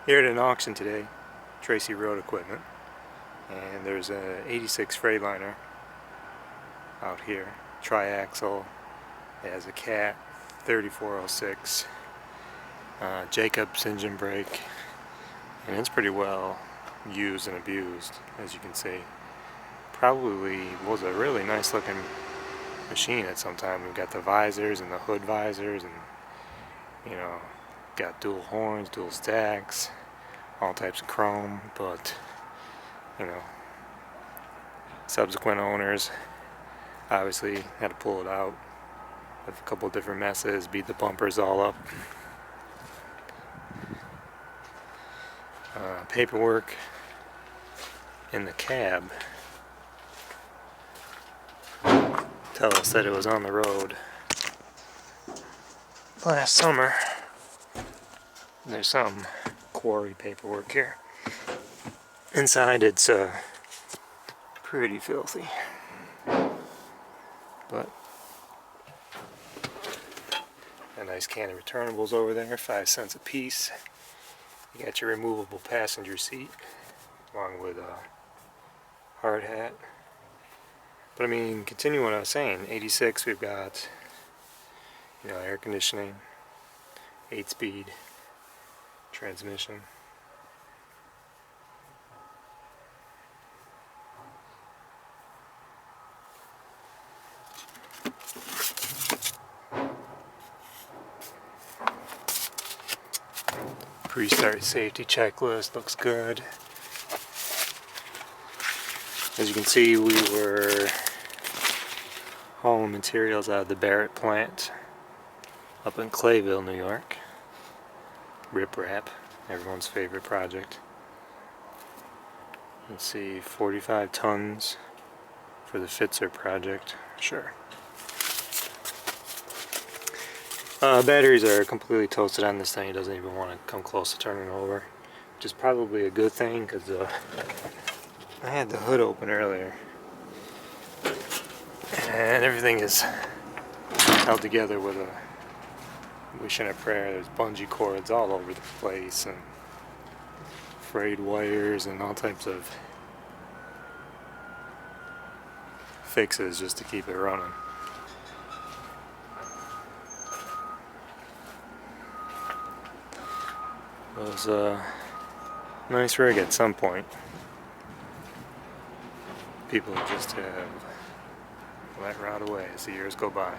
Here at an auction today, Tracy Road Equipment, and there's a 86 Freightliner out here, triaxle. It has a cat 3406 Jacobs engine brake, and it's pretty well used and abused, as you can see. Probably was a really nice looking machine at some time. We've got the visors and the hood visors, and got dual horns, dual stacks, all types of chrome, but subsequent owners obviously had to pull it out with a couple different messes, beat the bumpers all up. Paperwork in the cab tell us that it was on the road last summer. There's some quarry paperwork here. Inside it's pretty filthy, but a nice can of returnables over there, 5 cents a piece. You got your removable passenger seat along with a hard hat. But I mean, continuing what I was saying, 86 we've got air conditioning, 8-speed transmission. Pre-start safety checklist looks good. As you can see, we were hauling materials out of the Barrett plant up in Clayville, New York. Rip Rap, everyone's favorite project. Let's see, 45 tons for the Fitzer project. Sure. Batteries are completely toasted on this thing. It doesn't even want to come close to turning over, which is probably a good thing, because I had the hood open earlier and everything is held together with a wish and a prayer. There's bungee cords all over the place and frayed wires and all types of fixes just to keep it running. It was a nice rig at some point. People just have let rot away as the years go by.